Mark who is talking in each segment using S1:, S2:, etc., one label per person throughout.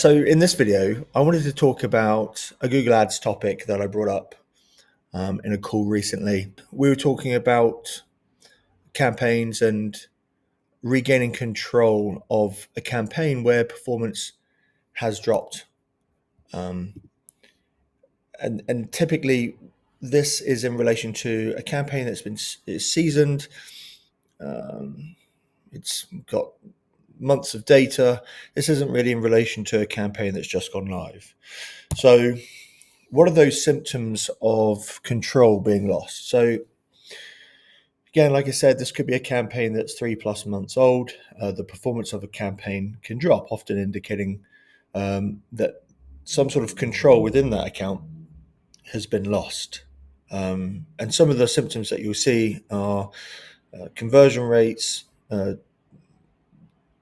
S1: So in this video, I wanted to talk about a Google Ads topic that I brought up in a call recently. We were talking about campaigns and regaining control of a campaign where performance has dropped. And typically this is in relation to a campaign that's been seasoned. It's got months of data. This isn't really in relation to a campaign that's just gone live. So what are those symptoms of control being lost? So again, like I said, this could be a campaign that's 3+ months old. The performance of a campaign can drop, often indicating that some sort of control within that account has been lost. And some of the symptoms that you'll see are conversion rates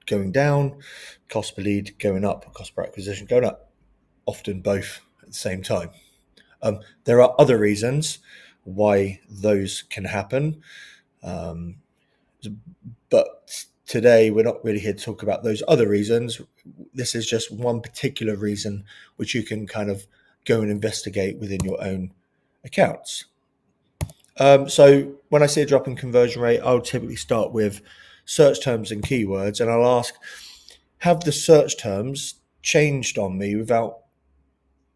S1: going down, cost per lead going up, cost per acquisition going up, often both at the same time. There are other reasons why those can happen, but today we're not really here to talk about those other reasons. This is just one particular reason which you can kind of go and investigate within your own accounts. So when I see a drop in conversion rate, I'll typically start with search terms and keywords, and I'll ask, have the search terms changed on me without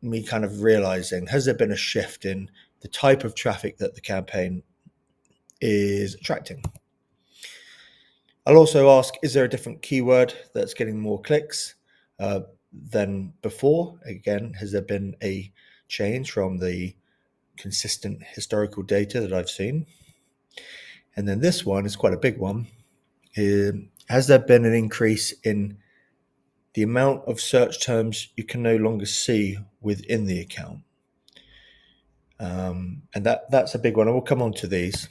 S1: me kind of realizing? Has there been a shift in the type of traffic that the campaign is attracting? I'll also ask, is there a different keyword that's getting more clicks than before? Again, has there been a change from the consistent historical data that I've seen? And then this one is quite a big one. Has there been an increase in the amount of search terms you can no longer see within the account? And that's a big one. I will come on to these.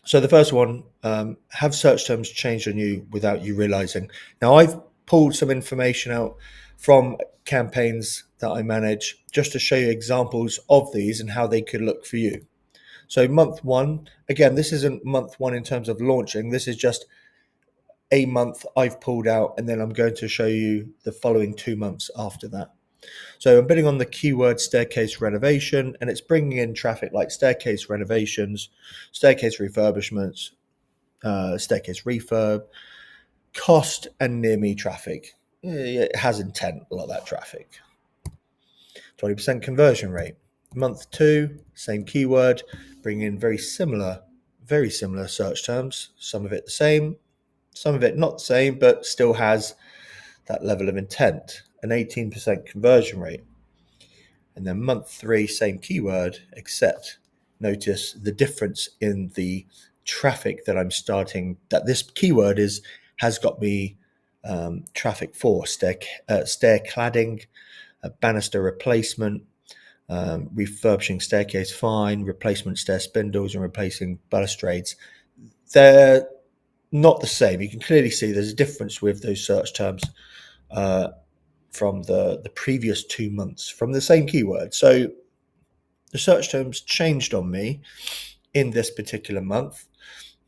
S1: So the first one, have search terms changed on you without you realizing? Now, I've pulled some information out from campaigns that I manage just to show you examples of these and how they could look for you. So month one, again, this isn't month one in terms of launching. This is just a month I've pulled out, and then I'm going to show you the following 2 months after that. So I'm bidding on the keyword staircase renovation, and it's bringing in traffic like staircase renovations, staircase refurbishments, staircase refurb, cost, and near me traffic. It has intent, a lot of that traffic. 20% conversion rate. Month two, same keyword, bringing in very similar search terms. Some of it the same, some of it not the same, but still has that level of intent. An 18% conversion rate. And then month three, same keyword, except notice the difference in the traffic that I'm starting, that this keyword has got me traffic for stair cladding, banister replacement, refurbishing staircase fine, replacement stair spindles, and replacing balustrades. They're not the same. You can clearly see there's a difference with those search terms from the previous 2 months from the same keyword. So the search terms changed on me in this particular month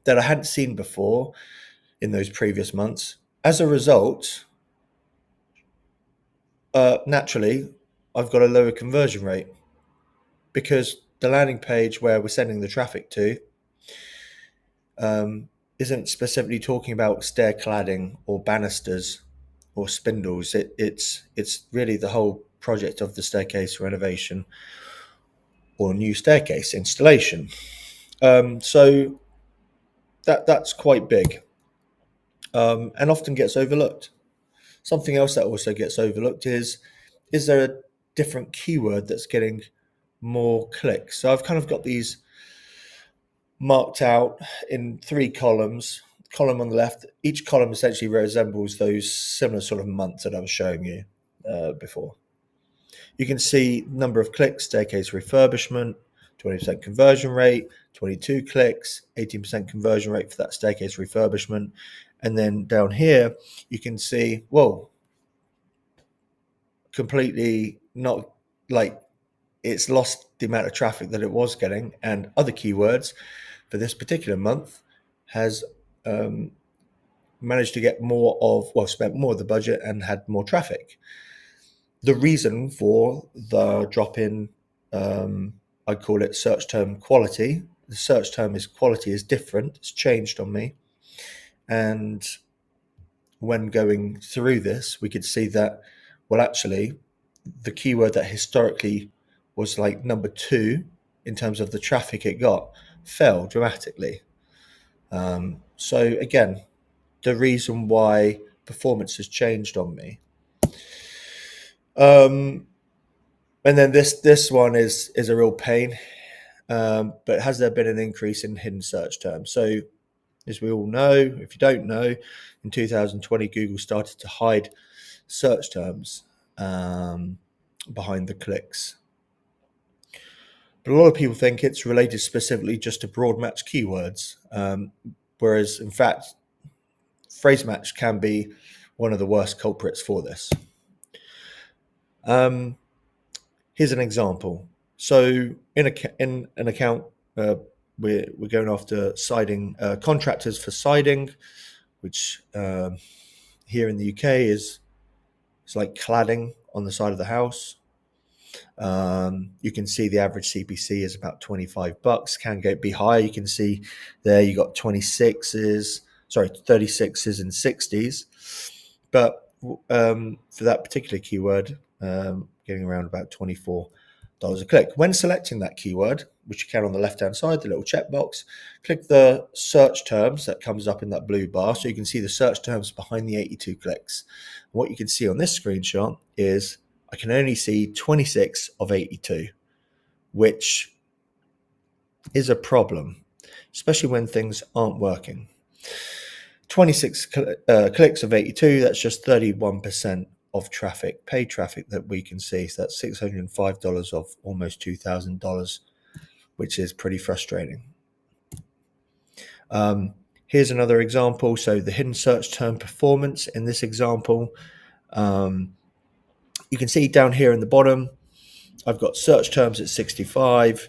S1: that I hadn't seen before in those previous months. As a result, naturally, I've got a lower conversion rate because the landing page where we're sending the traffic to isn't specifically talking about stair cladding or banisters or spindles. It's really the whole project of the staircase renovation or new staircase installation. So that's quite big and often gets overlooked. Something else that also gets overlooked is there a different keyword that's getting more clicks? So I've kind of got these marked out in 3 columns. Column on the left, each column essentially resembles those similar sort of months that I was showing you before. You can see number of clicks, staircase refurbishment, 20% conversion rate, 22 clicks, 18% conversion rate for that staircase refurbishment. And then down here, you can see, whoa, completely not, like, it's lost the amount of traffic that it was getting, and other keywords for this particular month has managed to get more of, well, spent more of the budget and had more traffic. the reason for the drop in, I call it search term quality. The search term is quality is different. It's changed on me. And when going through this, we could see that, well, actually, the keyword that historically was like number 2 in terms of the traffic it got fell dramatically. So again, the reason why performance has changed on me. And then this one is a real pain. But has there been an increase in hidden search terms? So as we all know, if you don't know, in 2020, Google started to hide search terms behind the clicks. But a lot of people think it's related specifically just to broad match keywords, whereas in fact, phrase match can be one of the worst culprits for this. Here's an example. So in an account, we're going after siding contractors for siding, which here in the UK it's like cladding on the side of the house. You can see the average CPC is about $25. Can be higher. You can see there you got 36s, 36s and 60s. But for that particular keyword, getting around about $24 a click. When selecting that keyword, which you can on the left-hand side, the little checkbox, click the search terms that comes up in that blue bar, so you can see the search terms behind the 82 clicks. What you can see on this screenshot is I can only see 26 of 82, which is a problem, especially when things aren't working. 26 clicks of 82, that's just 31% of traffic, paid traffic that we can see. So that's $605 of almost $2,000, which is pretty frustrating. Here's another example. So the hidden search term performance in this example, you can see down here in the bottom, I've got search terms at 65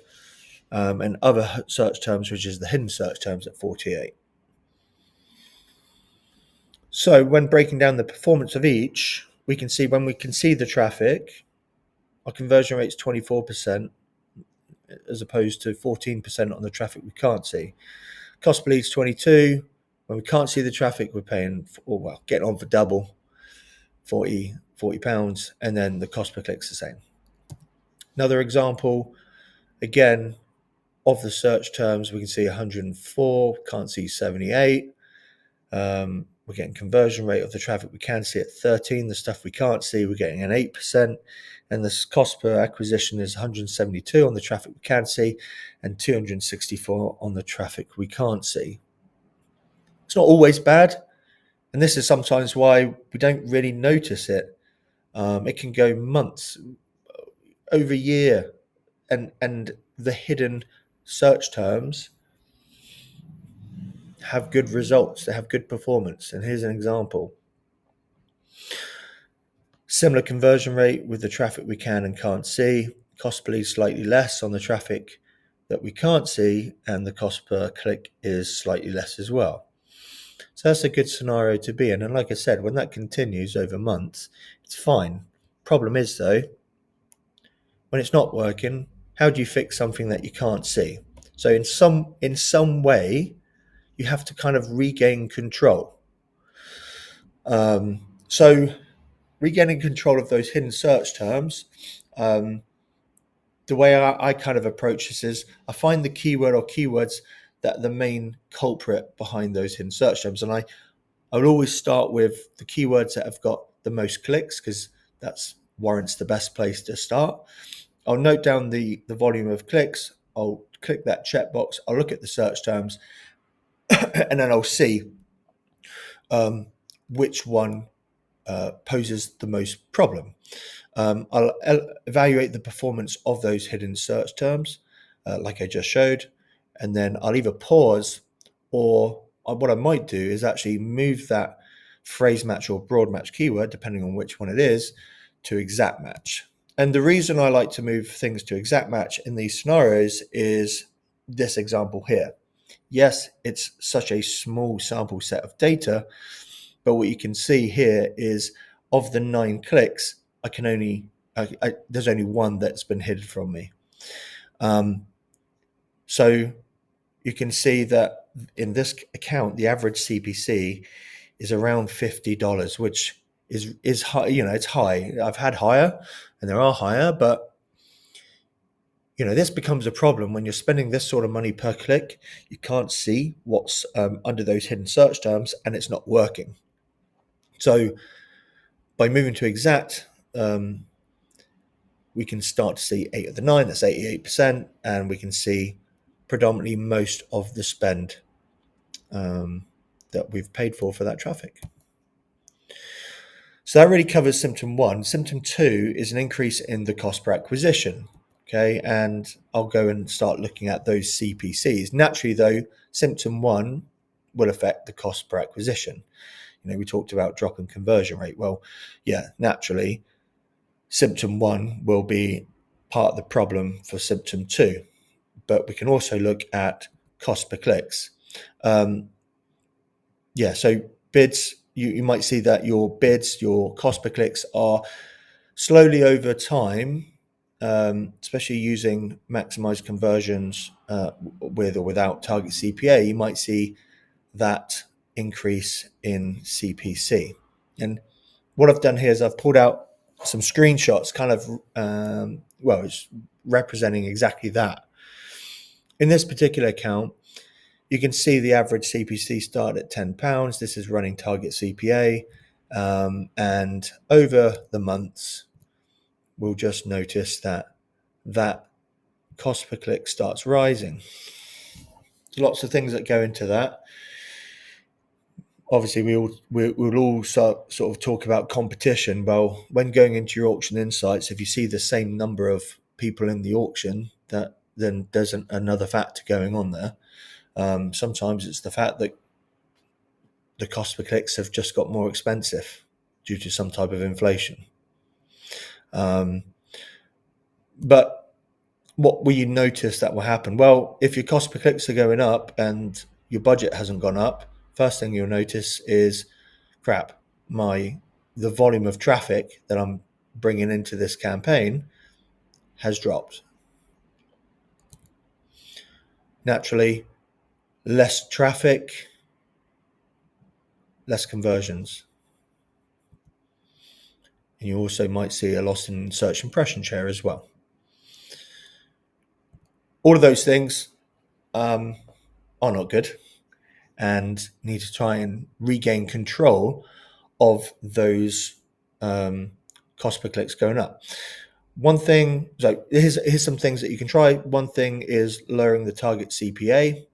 S1: and other search terms, which is the hidden search terms at 48. So when breaking down the performance of each, we can see when we can see the traffic, our conversion rate is 24% as opposed to 14% on the traffic we can't see. Cost per lead is 22. When we can't see the traffic, we're paying, getting on for double, 40 pounds, and then the cost per click is the same. Another example, again, of the search terms, we can see 104, can't see 78. We're getting conversion rate of the traffic we can see at 13. The stuff we can't see, we're getting an 8%. And the cost per acquisition is 172 on the traffic we can see and 264 on the traffic we can't see. It's not always bad. And this is sometimes why we don't really notice it. It can go months, over a year, and the hidden search terms have good results, they have good performance. And here's an example. Similar conversion rate with the traffic we can and can't see. Cost per lead slightly less on the traffic that we can't see, and the cost per click is slightly less as well. So that's a good scenario to be in. And like I said, when that continues over months, it's fine. Problem is though, when it's not working, how do you fix something that you can't see? So in some way, you have to kind of regain control. So regaining control of those hidden search terms, the way I kind of approach this is I find the keyword or keywords that are the main culprit behind those hidden search terms. And I would always start with the keywords that have got the most clicks, because that's warrants the best place to start. I'll note down the volume of clicks. I'll click that checkbox. I'll look at the search terms and then I'll see which one poses the most problem. I'll evaluate the performance of those hidden search terms, like I just showed, and then I'll either pause, or what I might do is actually move that phrase match or broad match keyword, depending on which one it is, to exact match. And the reason I like to move things to exact match in these scenarios is this example here. Yes, it's such a small sample set of data, but what you can see here is of the 9 clicks, I can only there's only one that's been hidden from me. So you can see that in this account, the average CPC is around $50, which is high. It's high. I've had higher, and there are higher, but this becomes a problem when you're spending this sort of money per click. You can't see what's under those hidden search terms, and it's not working. So by moving to exact, we can start to see 8 of the 9, that's 88%, and we can see predominantly most of the spend that we've paid for that traffic. So that really covers symptom 1. Symptom 2 is an increase in the cost per acquisition. Okay, and I'll go and start looking at those CPCs. Naturally, though, symptom 1 will affect the cost per acquisition. We talked about drop in conversion rate. Well, yeah, naturally, symptom 1 will be part of the problem for symptom 2. But we can also look at cost per clicks. So bids, you might see that your bids, your cost per clicks are slowly over time, especially using maximized conversions with or without target CPA, you might see that increase in CPC. And what I've done here is I've pulled out some screenshots kind of, it's representing exactly that. In this particular account, you can see the average CPC start at £10. This is running target CPA. And over the months, we'll just notice that cost per click starts rising. There's lots of things that go into that. Obviously, we'll all sort of talk about competition. Well, when going into your auction insights, if you see the same number of people in the auction, then there's another factor going on there. Sometimes it's the fact that the cost per clicks have just got more expensive due to some type of inflation. But what will you notice that will happen? Well, if your cost per clicks are going up and your budget hasn't gone up, first thing you'll notice is, crap, the volume of traffic that I'm bringing into this campaign has dropped. Naturally, less traffic, less conversions. And you also might see a loss in search impression share as well. All of those things are not good, and need to try and regain control of those cost per clicks going up. One thing, so here's some things that you can try. One thing is lowering the target CPA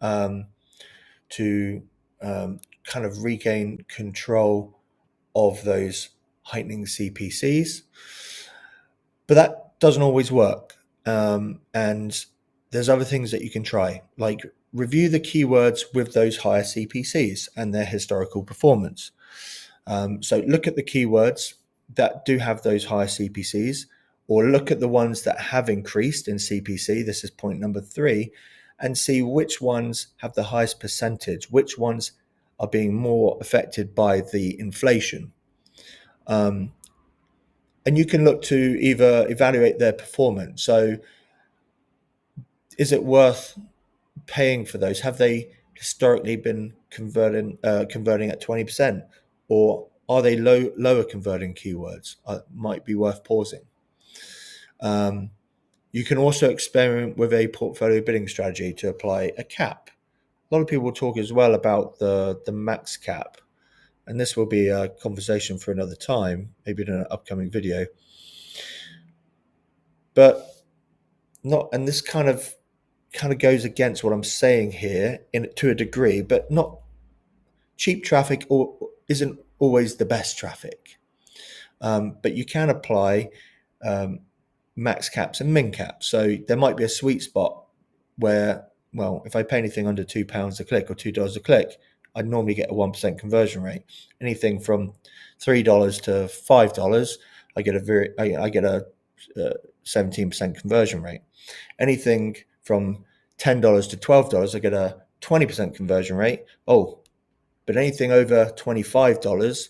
S1: to kind of regain control of those heightening CPCs. But that doesn't always work. And there's other things that you can try, like review the keywords with those higher CPCs and their historical performance. So look at the keywords that do have those higher CPCs, or look at the ones that have increased in CPC. This is point number 3, and see which ones have the highest percentage, which ones are being more affected by the inflation. And you can look to either evaluate their performance. So is it worth paying for those? Have they historically been converting at 20%, or are they lower converting keywords? Might be worth pausing. You can also experiment with a portfolio bidding strategy to apply a cap. A lot of people talk as well about the max cap, and this will be a conversation for another time, maybe in an upcoming video. But and this kind of goes against what I'm saying here to a degree, but not cheap traffic isn't always the best traffic. But you can apply max caps and min caps. So there might be a sweet spot where, well, if I pay anything under £2 a click or $2 a click, I'd normally get a 1% conversion rate. Anything from $3 to $5, I get a 17% conversion rate. Anything from $10 to $12, I get a 20% conversion rate. Oh, but anything over $25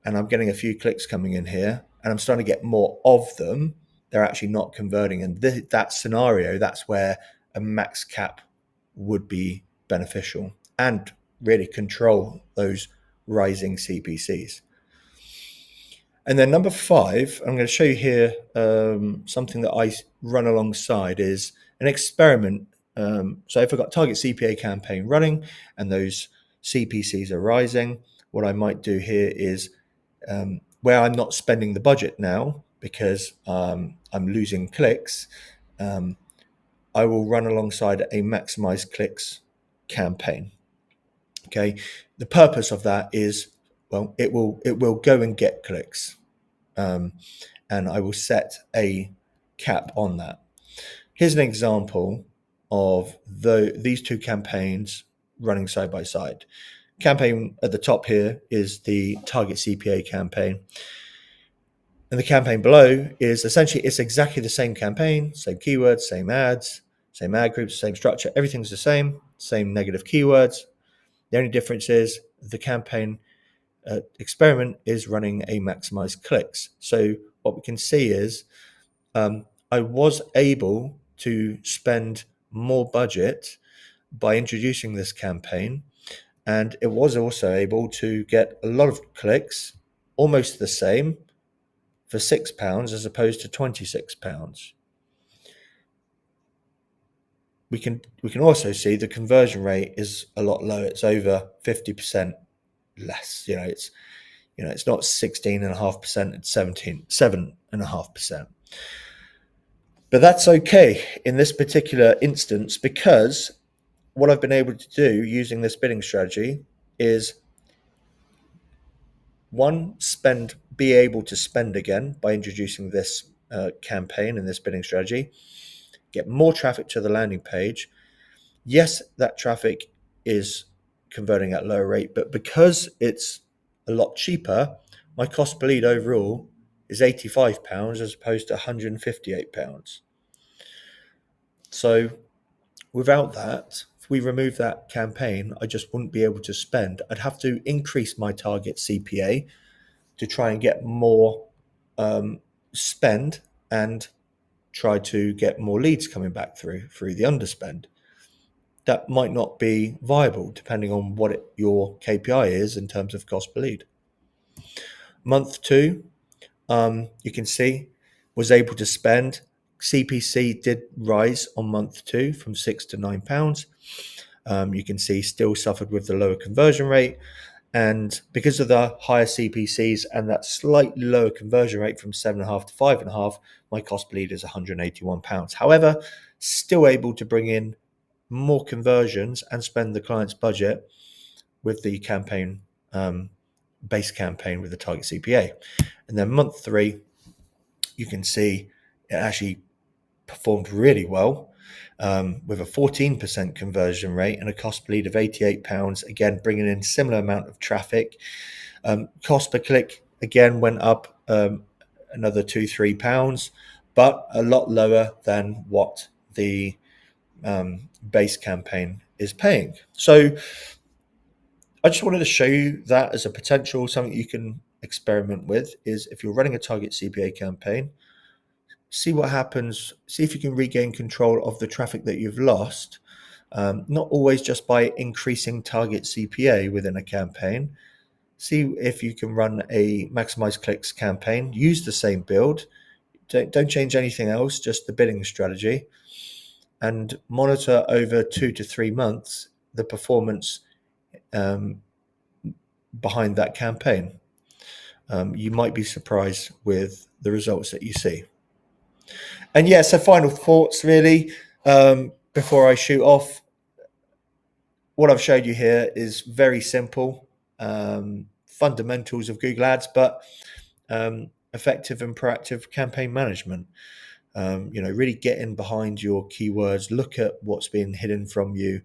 S1: and I'm getting a few clicks coming in here, and I'm starting to get more of them, they're actually not converting. And that scenario, that's where a max cap would be beneficial and really control those rising CPCs. And then number 5, I'm going to show you here something that I run alongside is an experiment. So if I've got target CPA campaign running and those CPCs are rising, what I might do here is where I'm not spending the budget now because I'm losing clicks, I will run alongside a maximize clicks campaign. Okay, the purpose of that is, well, it will go and get clicks, and I will set a cap on that. Here's an example of these two campaigns running side by side. Campaign at the top here is the target CPA campaign, and the campaign below is essentially, it's exactly the same campaign, same keywords, same ads, same ad groups, same structure. Everything's the same negative keywords. The only difference is the campaign experiment is running a maximize clicks. So what we can see is I was able to spend more budget by introducing this campaign, and it was also able to get a lot of clicks, almost the same, for £6 as opposed to £26. We can also see the conversion rate is a lot lower. It's over 50% less. It's not 16.5%, it's 7.5%. But that's okay in this particular instance, because what I've been able to do using this bidding strategy is, one, be able to spend again by introducing this campaign and this bidding strategy, get more traffic to the landing page. Yes, that traffic is converting at lower rate, but because it's a lot cheaper, my cost per lead overall is £85 as opposed to £158. So without that, if we remove that campaign, I just wouldn't be able to spend. I'd have to increase my target CPA to try and get more spend and try to get more leads coming back through the underspend. That might not be viable depending on what your KPI is in terms of cost per lead. Month 2, you can see, was able to spend. CPC did rise on month 2 from £6 to £9. You can see still suffered with the lower conversion rate. And because of the higher CPCs and that slightly lower conversion rate from 7.5 to 5.5, my cost per lead is £181. However, still able to bring in more conversions and spend the client's budget with the campaign, base campaign with the target CPA. And then month 3, you can see it actually performed really well, with a 14% conversion rate and a cost per lead of £88, again bringing in similar amount of traffic. Cost per click again went up another £2-3, but a lot lower than what the base campaign is paying. So I just wanted to show you that as a potential, something you can experiment with, is if you're running a target CPA campaign, see what happens, see if you can regain control of the traffic that you've lost, not always just by increasing target CPA within a campaign. See if you can run a maximize clicks campaign, use the same build, don't change anything else, just the bidding strategy, and monitor over 2 to 3 months the performance behind that campaign. You might be surprised with the results that you see. And yeah, so final thoughts really, before I shoot off. What I've showed you here is very simple, fundamentals of Google Ads, but effective and proactive campaign management. Really get in behind your keywords, look at what's being hidden from you,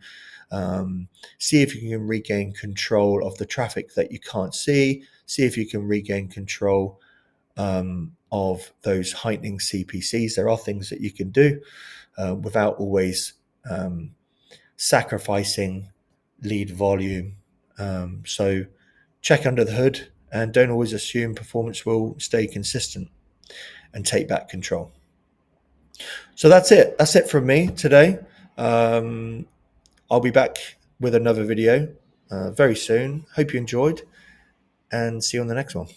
S1: see if you can regain control of the traffic that you can't see if you can regain control of those heightening CPCs. There are things that you can do without always sacrificing lead volume. So check under the hood and don't always assume performance will stay consistent, and take back control. So that's it. That's it from me today. I'll be back with another video very soon. Hope you enjoyed, and see you on the next one.